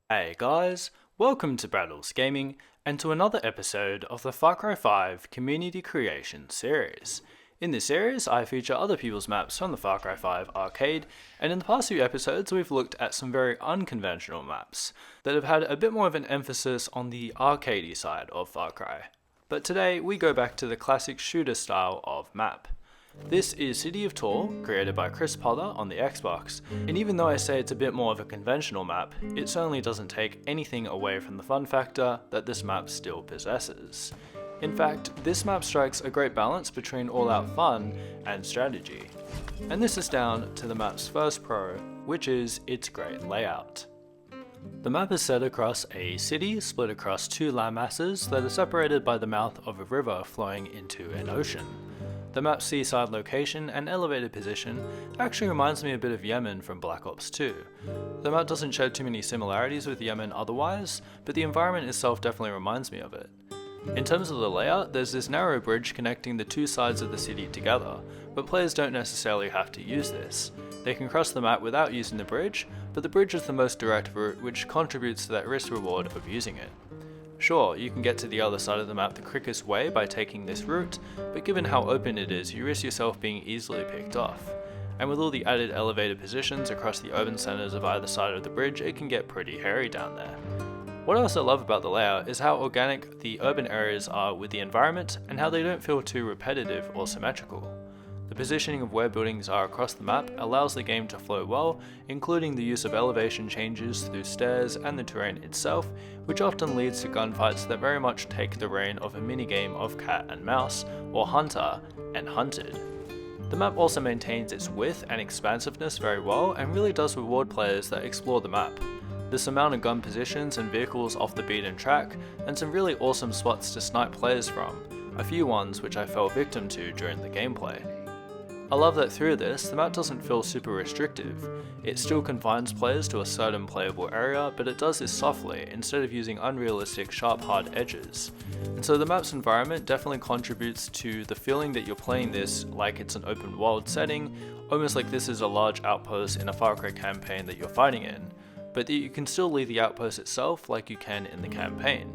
Hey guys, welcome to Braddels Gaming and to another episode of the Far Cry 5 Community Creation series. In this series, I feature other people's maps from the Far Cry 5 arcade, and in the past few episodes we've looked at some very unconventional maps that have had a bit more of an emphasis on the arcadey side of Far Cry. But today we go back to the classic shooter style of map. This is City of Tor, created by KrisPother on the Xbox, and even though I say it's a bit more of a conventional map, it certainly doesn't take anything away from the fun factor that this map still possesses. In fact, this map strikes a great balance between all-out fun and strategy. And this is down to the map's first pro, which is its great layout. The map is set across a city split across two landmasses that are separated by the mouth of a river flowing into an ocean. The map's seaside location and elevated position actually reminds me a bit of Yemen from Black Ops 2. The map doesn't share too many similarities with Yemen otherwise, but the environment itself definitely reminds me of it. In terms of the layout, there's this narrow bridge connecting the two sides of the city together, but players don't necessarily have to use this. They can cross the map without using the bridge, but the bridge is the most direct route, which contributes to that risk reward of using it. Sure, you can get to the other side of the map the quickest way by taking this route, but given how open it is, you risk yourself being easily picked off. And with all the added elevated positions across the urban centers of either side of the bridge, it can get pretty hairy down there. What I also love about the layout is how organic the urban areas are with the environment and how they don't feel too repetitive or symmetrical. The positioning of where buildings are across the map allows the game to flow well, including the use of elevation changes through stairs and the terrain itself, which often leads to gunfights that very much take the reign of a minigame of cat and mouse, or hunter and hunted. The map also maintains its width and expansiveness very well and really does reward players that explore the map. There's some mounted gun positions and vehicles off the beaten track, and some really awesome spots to snipe players from, a few ones which I fell victim to during the gameplay. I love that through this, the map doesn't feel super restrictive. It still confines players to a certain playable area, but it does this softly, instead of using unrealistic sharp hard edges. And so the map's environment definitely contributes to the feeling that you're playing this like it's an open world setting, almost like this is a large outpost in a Far Cry campaign that you're fighting in, but that you can still leave the outpost itself like you can in the campaign.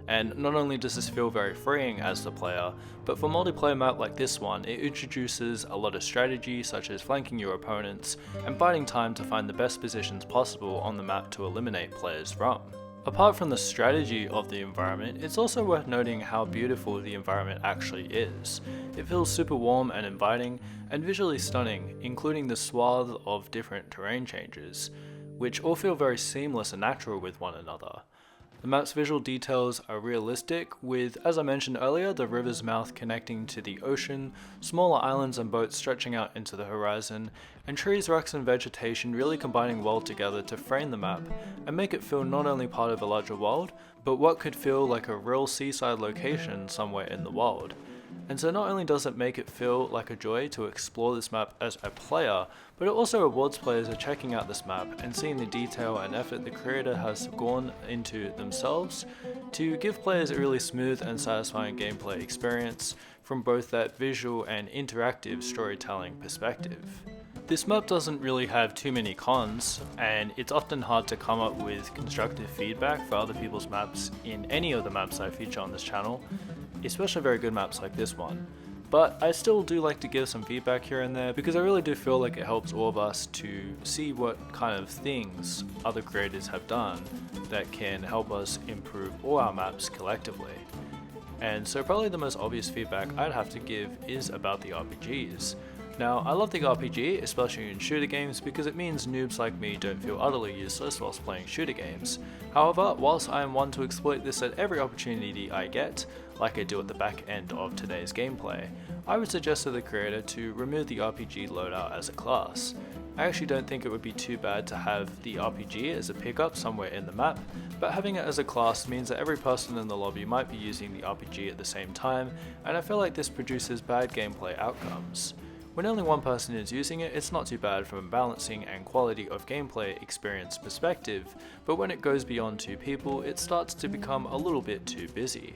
And not only does this feel very freeing as the player, but for a multiplayer map like this one, it introduces a lot of strategy such as flanking your opponents and biding time to find the best positions possible on the map to eliminate players from. Apart from the strategy of the environment, it's also worth noting how beautiful the environment actually is. It feels super warm and inviting, and visually stunning, including the swath of different terrain changes, which all feel very seamless and natural with one another. The map's visual details are realistic with, as I mentioned earlier, the river's mouth connecting to the ocean, smaller islands and boats stretching out into the horizon, and trees, rocks and vegetation really combining well together to frame the map and make it feel not only part of a larger world, but what could feel like a real seaside location somewhere in the world. And so not only does it make it feel like a joy to explore this map as a player, but it also rewards players for checking out this map and seeing the detail and effort the creator has gone into themselves to give players a really smooth and satisfying gameplay experience from both that visual and interactive storytelling perspective. This map doesn't really have too many cons, and it's often hard to come up with constructive feedback for other people's maps in any of the maps I feature on this channel, especially very good maps like this one. But I still do like to give some feedback here and there because I really do feel like it helps all of us to see what kind of things other creators have done that can help us improve all our maps collectively. And so probably the most obvious feedback I'd have to give is about the RPGs. Now, I love the RPG, especially in shooter games, because it means noobs like me don't feel utterly useless whilst playing shooter games. However, whilst I am one to exploit this at every opportunity I get, like I do at the back end of today's gameplay, I would suggest to the creator to remove the RPG loadout as a class. I actually don't think it would be too bad to have the RPG as a pickup somewhere in the map, but having it as a class means that every person in the lobby might be using the RPG at the same time, and I feel like this produces bad gameplay outcomes. When only one person is using it, it's not too bad from a balancing and quality of gameplay experience perspective, but when it goes beyond two people, it starts to become a little bit too busy.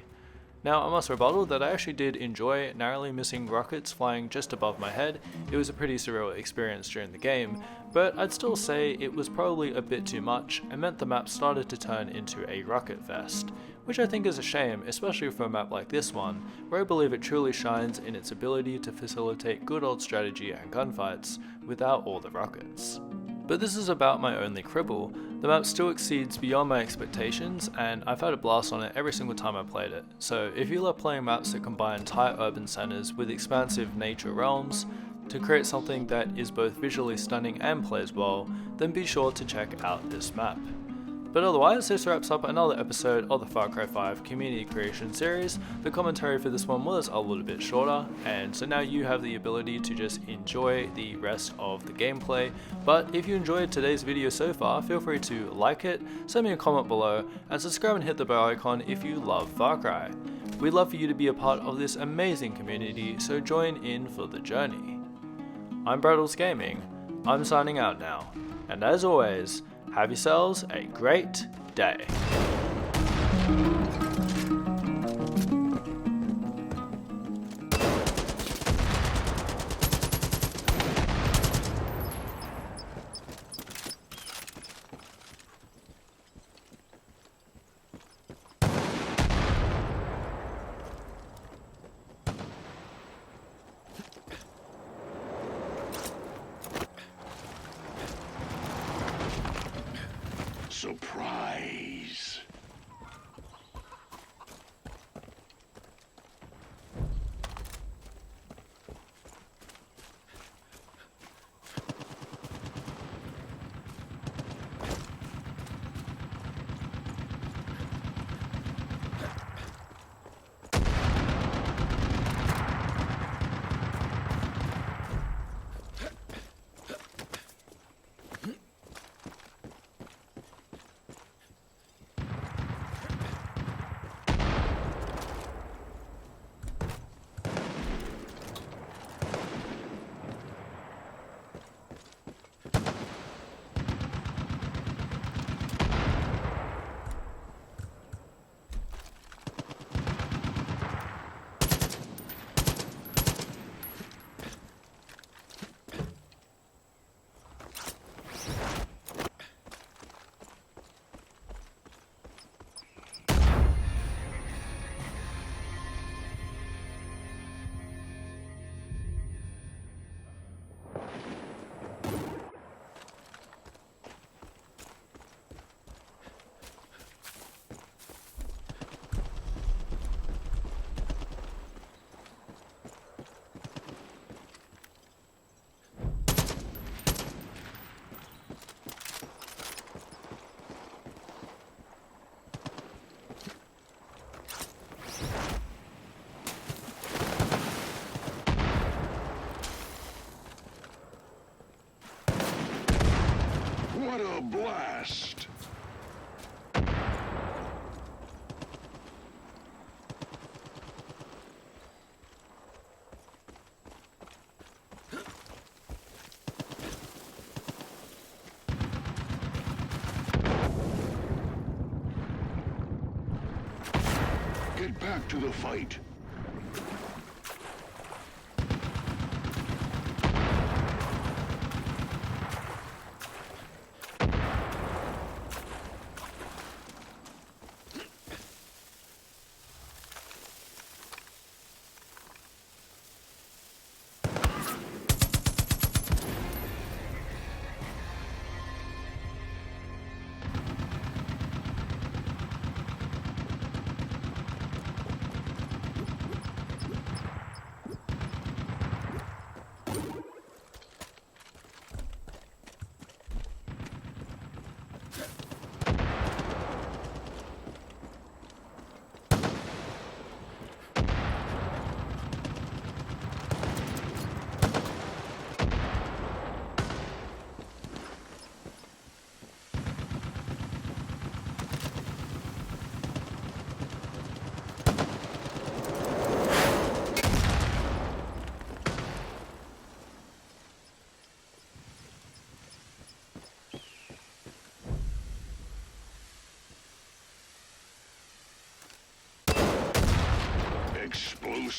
Now I must rebuttal that I actually did enjoy narrowly missing rockets flying just above my head. It was a pretty surreal experience during the game, but I'd still say it was probably a bit too much and meant the map started to turn into a rocket fest, which I think is a shame, especially for a map like this one, where I believe it truly shines in its ability to facilitate good old strategy and gunfights without all the rockets. But this is about my only quibble. The map still exceeds beyond my expectations, and I've had a blast on it every single time I played it. So if you love playing maps that combine tight urban centers with expansive nature realms to create something that is both visually stunning and plays well, then be sure to check out this map. But otherwise, this wraps up another episode of the Far Cry 5 Community Creation Series. The commentary for this one was a little bit shorter, and so now you have the ability to just enjoy the rest of the gameplay. But if you enjoyed today's video so far, feel free to like it, send me a comment below, and subscribe and hit the bell icon if you love Far Cry. We'd love for you to be a part of this amazing community, so join in for the journey. I'm Braddels Gaming, I'm signing out now, and as always, have yourselves a great day. Surprise! What a blast! Get back to the fight.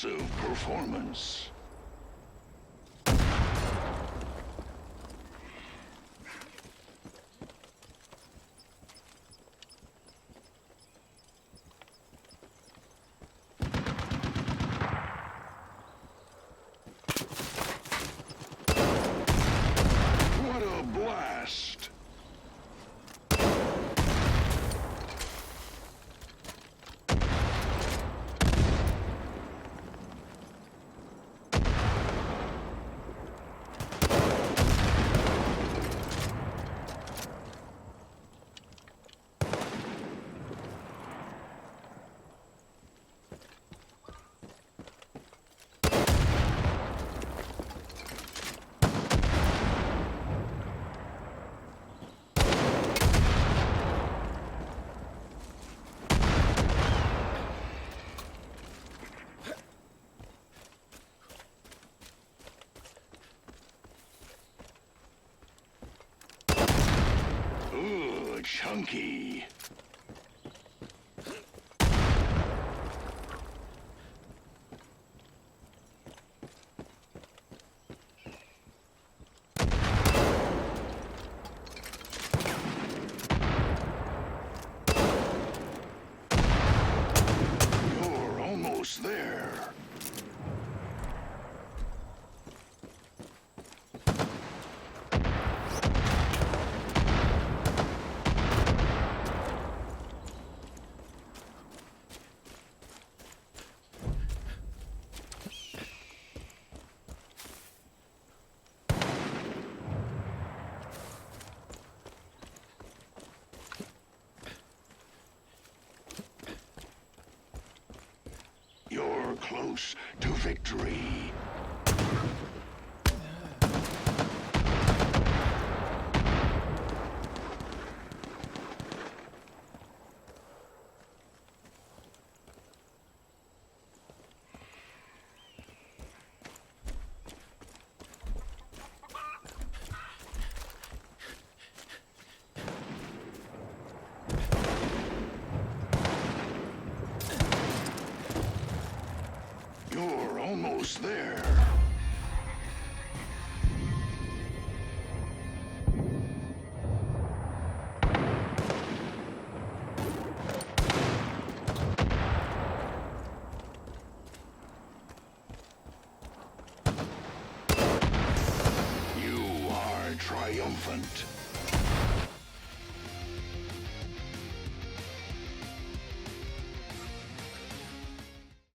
Impressive performance. What a blast! Ooh, chunky. You're almost there. You're close to victory. You're almost there. You are triumphant.